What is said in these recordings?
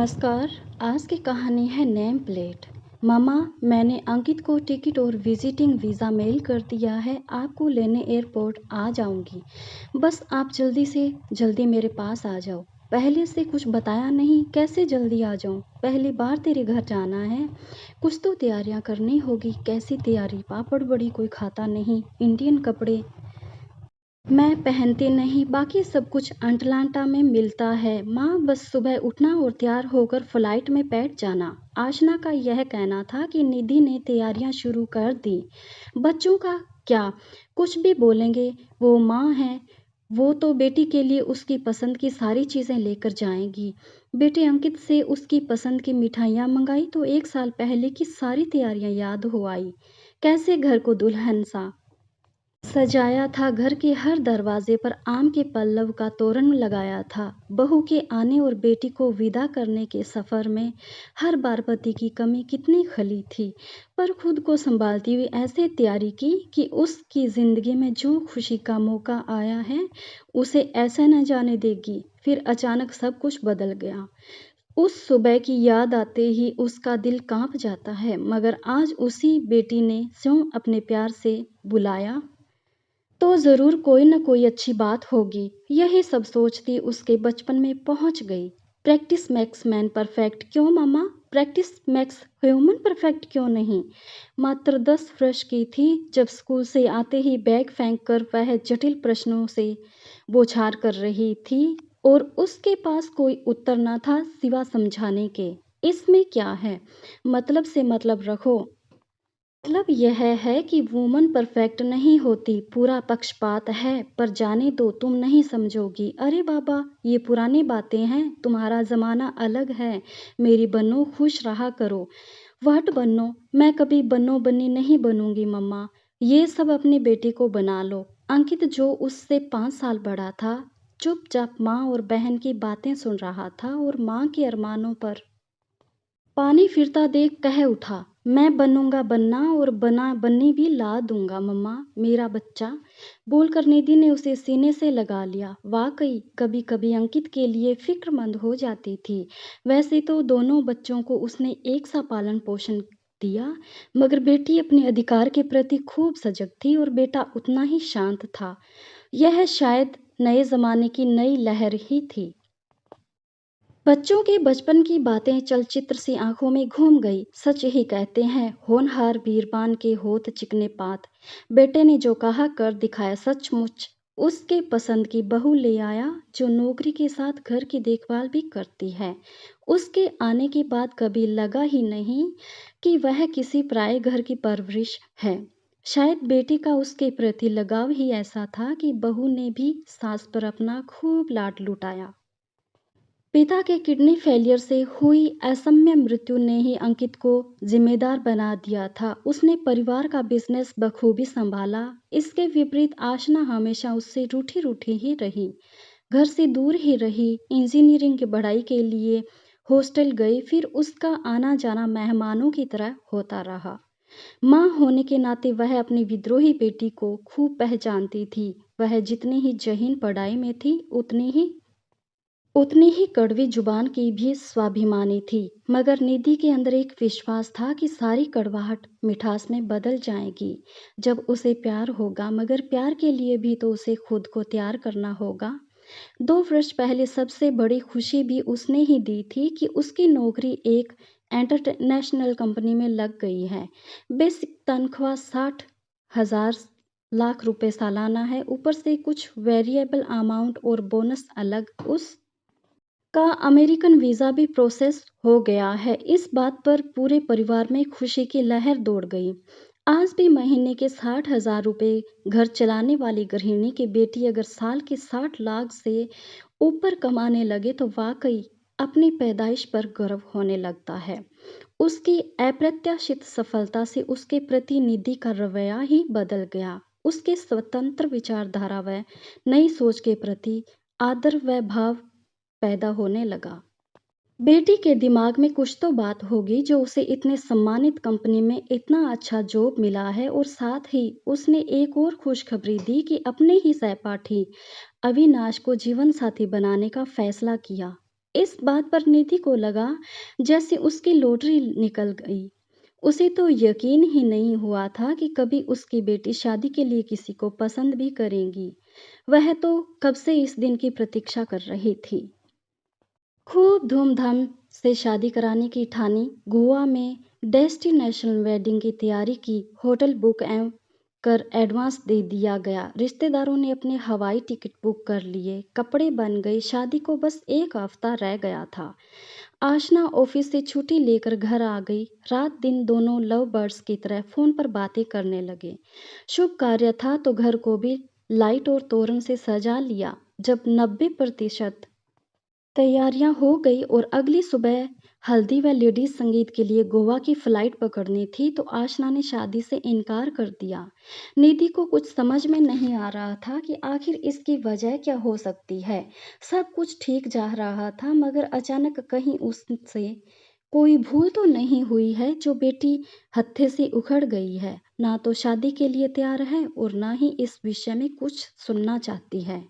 नमस्कार। आज की कहानी है नेम प्लेट। मामा, मैंने अंकित को टिकट और विजिटिंग वीज़ा मेल कर दिया है। आपको लेने एयरपोर्ट आ जाऊंगी। बस आप जल्दी से जल्दी मेरे पास आ जाओ। पहले से कुछ बताया नहीं, कैसे जल्दी आ जाऊं? पहली बार तेरे घर जाना है, कुछ तो तैयारियां करनी होगी। कैसी तैयारी? पापड़ बड़ी कोई खाता नहीं, इंडियन कपड़े मैं पहनती नहीं, बाकी सब कुछ अटलांटा में मिलता है। माँ, बस सुबह उठना और तैयार होकर फ्लाइट में बैठ जाना। आशना का यह कहना था कि निधि ने तैयारियां शुरू कर दी। बच्चों का क्या, कुछ भी बोलेंगे, वो माँ है। वो तो बेटी के लिए उसकी पसंद की सारी चीज़ें लेकर जाएंगी। बेटे अंकित से उसकी पसंद की मिठाइयाँ मंगाई तो 1 साल पहले की सारी तैयारियां याद हो आई। कैसे घर को दुल्हन सा सजाया था। घर के हर दरवाजे पर आम के पल्लव का तोरण लगाया था। बहू के आने और बेटी को विदा करने के सफ़र में हर बार पति की कमी कितनी खली थी, पर खुद को संभालती हुई ऐसे तैयारी की कि उसकी ज़िंदगी में जो खुशी का मौका आया है उसे ऐसा न जाने देगी। फिर अचानक सब कुछ बदल गया। उस सुबह की याद आते ही उसका दिल कांप जाता है, मगर आज उसी बेटी ने स्यों अपने प्यार से बुलाया तो ज़रूर कोई न कोई अच्छी बात होगी। यही सब सोचती उसके बचपन में पहुंच गई। प्रैक्टिस मैक्स मैन परफेक्ट क्यों मामा? प्रैक्टिस मैक्स ह्यूमन परफेक्ट क्यों नहीं? मात्र 10 वर्ष की थी जब स्कूल से आते ही बैग फेंक कर वह जटिल प्रश्नों से बौछार कर रही थी और उसके पास कोई उत्तर न था सिवा समझाने के। इसमें क्या है? मतलब से मतलब रखो। मतलब यह है कि वुमन परफेक्ट नहीं होती, पूरा पक्षपात है। पर जाने दो, तुम नहीं समझोगी। अरे बाबा, ये पुरानी बातें हैं, तुम्हारा ज़माना अलग है। मेरी बन्नो, खुश रहा करो। व्हाट बन्नो? मैं कभी बन्नो बन्नी नहीं बनूंगी मम्मा। ये सब अपनी बेटी को बना लो। अंकित, जो उससे 5 साल बड़ा था, चुपचाप माँ और बहन की बातें सुन रहा था और माँ के अरमानों पर पानी फिरता देख कह उठा, मैं बनूंगा बनना और बना बन्नी भी ला दूंगा मम्मा, मेरा बच्चा। बोलकर निधि ने उसे सीने से लगा लिया। वाकई कभी कभी अंकित के लिए फिक्रमंद हो जाती थी। वैसे तो दोनों बच्चों को उसने एक सा पालन पोषण दिया, मगर बेटी अपने अधिकार के प्रति खूब सजग थी और बेटा उतना ही शांत था। यह शायद नए जमाने की नई लहर ही थी। बच्चों के बचपन की बातें चलचित्र सी आंखों में घूम गई। सच ही कहते हैं, होनहार बीरबान के होत चिकने पात। बेटे ने जो कहा कर दिखाया, सचमुच उसके पसंद की बहू ले आया, जो नौकरी के साथ घर की देखभाल भी करती है। उसके आने के बाद कभी लगा ही नहीं कि वह किसी पराए घर की परवरिश है। शायद बेटी का उसके प्रति लगाव ही ऐसा था कि बहू ने भी सास पर अपना खूब लाड लुटाया। पिता के किडनी फेलियर से हुई असमय मृत्यु ने ही अंकित को जिम्मेदार बना दिया था। उसने परिवार का बिजनेस बखूबी संभाला। इसके विपरीत आशना हमेशा उससे रूठी रूठी ही रही, घर से दूर ही रही। इंजीनियरिंग की पढ़ाई के लिए हॉस्टल गई, फिर उसका आना जाना मेहमानों की तरह होता रहा। माँ होने के नाते वह अपनी विद्रोही बेटी को खूब पहचानती थी। वह जितनी ही जहीन पढ़ाई में थी, उतनी ही कड़वी जुबान की भी स्वाभिमानी थी। मगर निधि के अंदर एक विश्वास था कि सारी कड़वाहट मिठास में बदल जाएगी जब उसे प्यार होगा। मगर प्यार के लिए भी तो उसे खुद को तैयार करना होगा। 2 वर्ष पहले सबसे बड़ी खुशी भी उसने ही दी थी कि उसकी नौकरी एक इंटरनेशनल कंपनी में लग गई है। बेसिक तनख्वाह 60,000 लाख रुपए सालाना है, ऊपर से कुछ वेरिएबल अमाउंट और बोनस अलग। उस का अमेरिकन वीज़ा भी प्रोसेस हो गया है। इस बात पर पूरे परिवार में खुशी की लहर दौड़ गई। आज भी महीने के 60,000 रुपये घर चलाने वाली गृहिणी की बेटी अगर साल के 60 लाख से ऊपर कमाने लगे तो वाकई अपनी पैदाइश पर गर्व होने लगता है। उसकी अप्रत्याशित सफलता से उसके प्रति निधि का रवैया ही बदल गया। उसके स्वतंत्र विचारधारा व नई सोच के प्रति आदर व भाव पैदा होने लगा। बेटी के दिमाग में कुछ तो बात होगी जो उसे इतने सम्मानित कंपनी में इतना अच्छा जॉब मिला है। और साथ ही उसने एक और खुशखबरी दी कि अपने ही सहपाठी अविनाश को जीवन साथी बनाने का फैसला किया। इस बात पर निधि को लगा जैसे उसकी लॉटरी निकल गई। उसे तो यकीन ही नहीं हुआ था कि कभी उसकी बेटी शादी के लिए किसी को पसंद भी करेगी। वह तो कब से इस दिन की प्रतीक्षा कर रही थी। खूब धूमधाम से शादी कराने की ठानी। गोवा में डेस्टिनेशन वेडिंग की तैयारी की। होटल बुक कर एडवांस दे दिया गया। रिश्तेदारों ने अपने हवाई टिकट बुक कर लिए। कपड़े बन गए। शादी को बस एक हफ्ता रह गया था। आशना ऑफिस से छुट्टी लेकर घर आ गई। रात दिन दोनों लव बर्ड्स की तरह फोन पर बातें करने लगे। शुभ कार्य था तो घर को भी लाइट और तोरण से सजा लिया। जब 90% तैयारियां हो गई और अगली सुबह हल्दी व लेडीज संगीत के लिए गोवा की फ्लाइट पकड़नी थी तो आशना ने शादी से इनकार कर दिया। निधि को कुछ समझ में नहीं आ रहा था कि आखिर इसकी वजह क्या हो सकती है। सब कुछ ठीक जा रहा था मगर अचानक कहीं उससे कोई भूल तो नहीं हुई है जो बेटी हत्थे से उखड़ गई है। ना तो शादी के लिए तैयार है और ना ही इस विषय में कुछ सुनना चाहती है।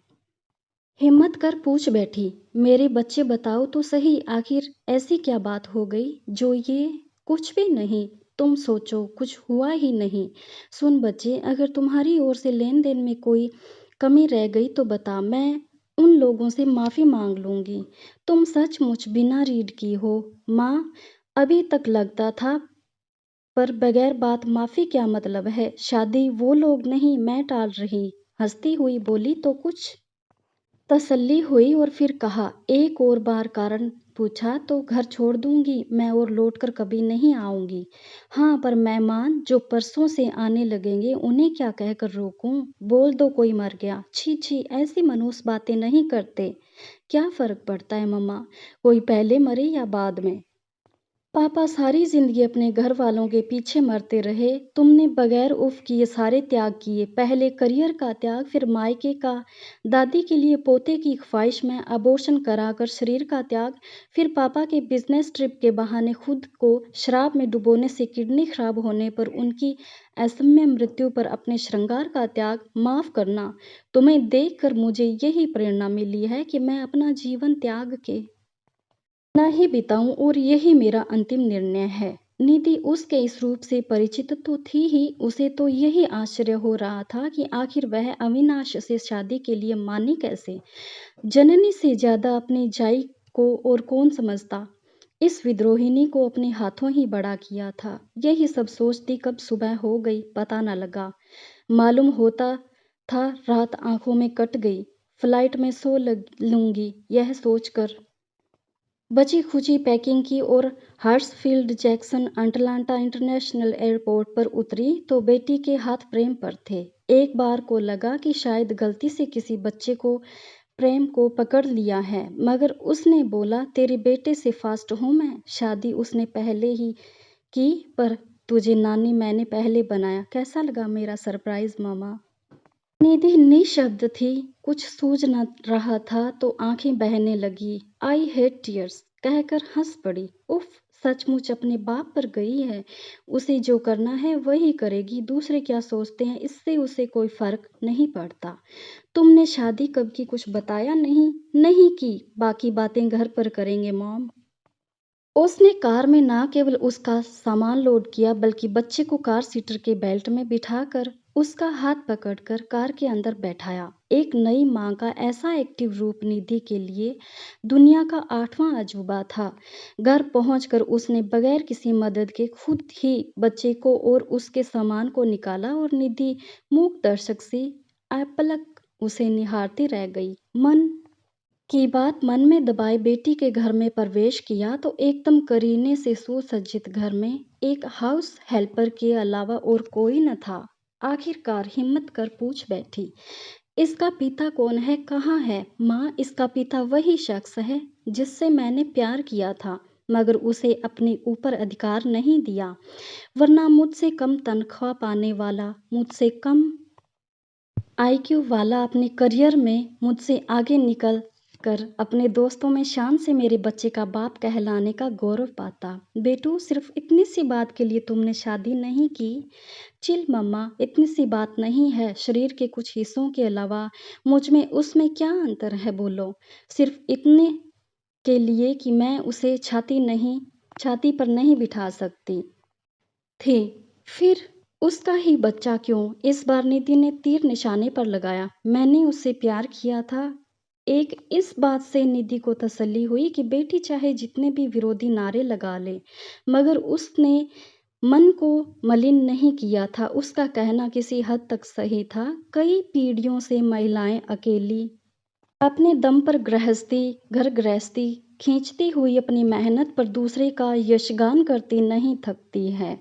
हिम्मत कर पूछ बैठी, मेरे बच्चे बताओ तो सही, आखिर ऐसी क्या बात हो गई जो ये। कुछ भी नहीं, तुम सोचो, कुछ हुआ ही नहीं। सुन बच्चे, अगर तुम्हारी ओर से लेन देन में कोई कमी रह गई तो बता, मैं उन लोगों से माफ़ी मांग लूँगी। तुम सचमुच बिना रीढ़ की हो माँ। अभी तक लगता था, पर बगैर बात माफ़ी क्या मतलब है। शादी वो लोग नहीं, मैं टाल रही। हंसती हुई बोली तो कुछ तसल्ली हुई और फिर कहा, एक और बार कारण पूछा तो घर छोड़ दूंगी मैं और लौटकर कभी नहीं आऊंगी। हाँ, पर मेहमान जो परसों से आने लगेंगे उन्हें क्या कहकर रोकूं। बोल दो कोई मर गया। छी छी, ऐसी मनहूस बातें नहीं करते। क्या फर्क पड़ता है मम्मा, कोई पहले मरे या बाद में। पापा सारी जिंदगी अपने घर वालों के पीछे मरते रहे। तुमने बगैर उफ किए सारे त्याग किए। पहले करियर का त्याग, फिर मायके का, दादी के लिए पोते की ख्वाहिश में अबॉर्शन कराकर शरीर का त्याग, फिर पापा के बिजनेस ट्रिप के बहाने खुद को शराब में डुबोने से किडनी खराब होने पर उनकी असम्य मृत्यु पर अपने श्रृंगार का त्याग। माफ करना, तुम्हें देखकर मुझे यही प्रेरणा मिली है कि मैं अपना जीवन त्याग के ना ही बिताऊं और यही मेरा अंतिम निर्णय है। निधि उसके इस रूप से परिचित तो थी ही, उसे तो यही आश्चर्य हो रहा था कि आखिर वह अविनाश से शादी के लिए मानी कैसे। जननी से ज्यादा अपनी जाई को और कौन समझता। इस विद्रोहिणी को अपने हाथों ही बड़ा किया था। यही सब सोचती कब सुबह हो गई पता न लगा। मालूम होता था रात आंखों में कट गई। फ्लाइट में सो लूंगी यह सोचकर बची खुची पैकिंग की और हर्ट्सफील्ड जैक्सन अटलांटा इंटरनेशनल एयरपोर्ट पर उतरी तो बेटी के हाथ प्रेम पर थे। एक बार को लगा कि शायद गलती से किसी बच्चे को प्रेम को पकड़ लिया है, मगर उसने बोला, तेरे बेटे से फास्ट हूँ मैं। शादी उसने पहले ही की, पर तुझे नानी मैंने पहले बनाया। कैसा लगा मेरा सरप्राइज मामा। निधि निशब्द थी। कुछ सूझ न रहा था तो आंखें बहने लगी। आई हेट टीयर्स कहकर हंस पड़ी। उफ, सचमुच अपने बाप पर गई है। उसे जो करना है वही करेगी, दूसरे क्या सोचते हैं इससे उसे कोई फर्क नहीं पड़ता। तुमने शादी कब की कुछ बताया नहीं। नहीं की, बाकी बातें घर पर करेंगे मॉम। उसने कार में ना केवल उसका सामान लोड किया बल्कि बच्चे को कार सीटर के बेल्ट में बिठाकर उसका हाथ पकड़कर कार के अंदर बैठाया। एक नई मां का ऐसा एक्टिव रूप निधि के लिए दुनिया का 8वां अजूबा था। घर पहुंचकर उसने बगैर किसी मदद के खुद ही बच्चे को और उसके सामान को निकाला और निधि मूक दर्शक सी अपलक उसे निहारती रह गई। मन की बात मन में दबाए बेटी के घर में प्रवेश किया तो एकदम करीने से सुसज्जित घर में एक हाउस हेल्पर के अलावा और कोई न था। आखिरकार हिम्मत कर पूछ बैठी, इसका पिता कौन है, कहाँ है। माँ, इसका पिता वही शख्स है जिससे मैंने प्यार किया था, मगर उसे अपने ऊपर अधिकार नहीं दिया, वरना मुझसे कम तनख्वाह पाने वाला, मुझसे कम आईक्यू वाला अपने करियर में मुझसे आगे निकल कर अपने दोस्तों में शान से मेरे बच्चे का बाप कहलाने का गौरव पाता। बेटू, सिर्फ इतनी सी बात के लिए तुमने शादी नहीं की। चिल मम्मा, इतनी सी बात नहीं है। शरीर के कुछ हिस्सों के अलावा मुझ में उसमें क्या अंतर है बोलो। सिर्फ इतने के लिए कि मैं उसे छाती पर नहीं बिठा सकती थी। फिर उसका ही बच्चा क्यों, इस बार निधि ने तीर निशाने पर लगाया। मैंने उससे प्यार किया था। एक इस बात से निधि को तसल्ली हुई कि बेटी चाहे जितने भी विरोधी नारे लगा ले, मगर उसने मन को मलिन नहीं किया था। उसका कहना किसी हद तक सही था। कई पीढ़ियों से महिलाएं अकेली अपने दम पर घर गृहस्थी खींचती हुई अपनी मेहनत पर दूसरे का यशगान करती नहीं थकती है।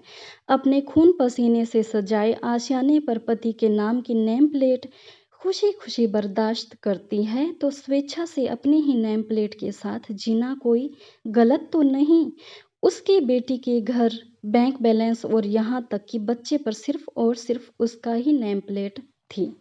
अपने खून पसीने से सजाए आशियाने पर पति के नाम की नेम प्लेट खुशी खुशी बर्दाश्त करती है, तो स्वेच्छा से अपनी ही नेम प्लेट के साथ जीना कोई गलत तो नहीं। उसकी बेटी के घर, बैंक बैलेंस और यहाँ तक कि बच्चे पर सिर्फ और सिर्फ उसका ही नेम प्लेट थी।